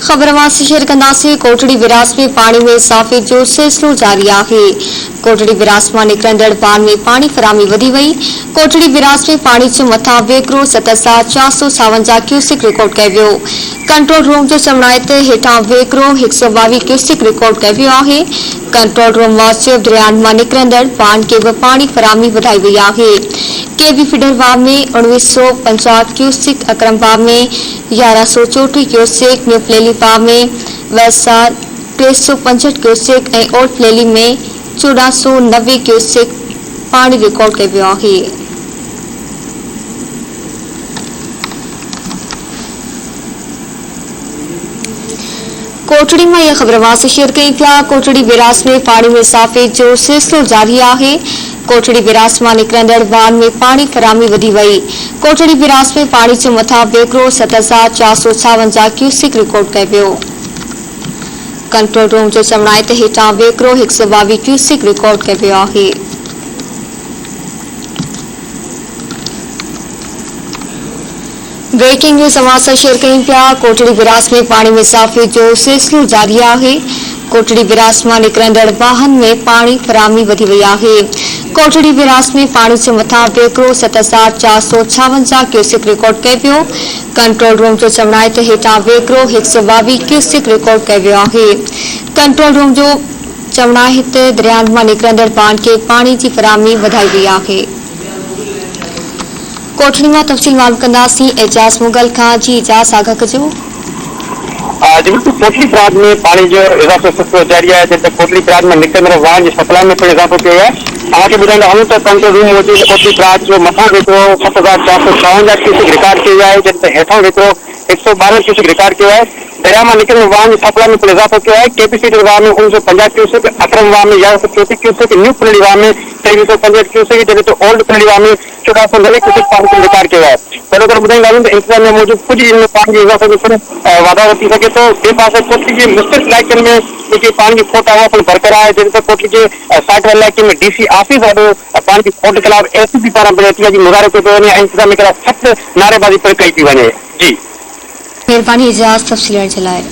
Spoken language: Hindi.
खबरवासी शेयर कंदासीं। कोटड़ी विरास में पानी में इज़ाफ़े जो सिलसिलो जारी है। कोटड़ी विरास में निकरंदड़ बान में पानी फरामी वधी वई। कोटड़ी विरास में पानी जो मथा वेकरो 7,456 क्यूसिक रिकॉर्ड किया वियो। कंट्रोल रूम जो चवणाए ते हेठां वेकरो 122 क्यूसिक रिकॉर्ड किया वियो आहे। कंट्रोल रूम मूजिब दरियान में निकरंदड़ बान के भी पानी फरामी वधाई वई आहे। केबी फीडर वाव में 1950 क्यूसिक, अकरम वाव में 1164 क्यूसिक, न्यू फ्लेली वाव में वैसार 365 क्यूसिक और ओल्ड फ्लेली में 1490 क्यूसिक पानी रिकॉर्ड किया वियो आहे। कोटड़ी में यह खबरवासी शेयर कई पिया। कोटड़ी विरास में पानी में इज़ाफ़े जो सिलसिलो जारी है। कोटड़ी विरास में निकरंदड़ वान में पानी फरामी वधी वई। कोटड़ी विरास में पानी जो मथा वेकरो 7,456 क्यूसिक रिकॉर्ड किया वियो। कंट्रोल रूम जो चवणाए ते हेठां वेकरो 122 क्यूसिक रिकॉर्ड किया वियो आहे। ब्रेकिंग न्यूज़ समाचार शेयर कई पिया। कोटड़ी विरास में पानी में इज़ाफ़े जो सिलसिलो जारी है। कोटड़ी विरास में निकरंदड़ वाहन में पानी फरामी वधी वई आहे। कोटड़ी विरास में पानी जो मथा वेकरो 7,456 क्यूसिक रिकॉर्ड किया वियो। कंट्रोल रूम जो चवणाए ते हेठां वेकरो 122 क्यूसिक रिकॉर्ड किया वियो आहे। कंट्रोल रूम जो चवणाए ते दरियान में निकरंदड़ बान के पानी की फरामी वधाई वई आहे। कोटड़ी में तफ़सील मालूम कंदासीं। एजाज मुगल खां। जी एजाज आगाह कजो। बिल्कुल कोटड़ी प्रांत में पानी जो इजाफो सिलसिलो जारी है। जैसे कोटड़ी प्रांत में निकरंदड़ वाहन की सप्लाई में पिणु इजाफो किया है। असांखे ॿुधाईंदा हलूं त कंट्रोल रूम मूजिब कोटड़ी प्रांत जो मथां वेकरो 7,456 क्यूसिक रिकॉर्ड किया है, जैसे हेठां वेकरो 112 क्यूसिक रिकॉर्ड किया है। दरिया में निकरंदड़ वाहन की सप्लाई में पिणु इजाफो किया है। केपीसी वाह में 1950 क्यूसिक, अकरम वाह में 1134 क्यूसिक, न्यू फ्लेली वाह में 2365 क्यूसिक, जैसे तो ओल्ड फ्लेली वाह में 1490 क्यूसिक पानी रिकॉर्ड किया है। बराबर ॿुधाईंदा हलूं त इंतजामिया मूजिब कुछ इनमें पानी के इजाफे जो वाधारो थी सके तो बे पासे कोटड़ी के मुख़्तलिफ़ इलाइक़नि में जेकी पानी की खोट आहे पिणु बरक़रार है। जैसे कोटड़ी के साइड इलाइक़े में डीसी ऑफिस ॾाढो पानी की खोट के खिलाफ एसीपी पारां पिणु एहतियाती मुज़ाहिरो कयो पियो वञे ऐं इंतजामिया के खिलाफ सख़्त नारेबाज़ी पिणु कई थी वञे। जी मेहरबानी एजाज तफ़सील ॾियण जे लाइ।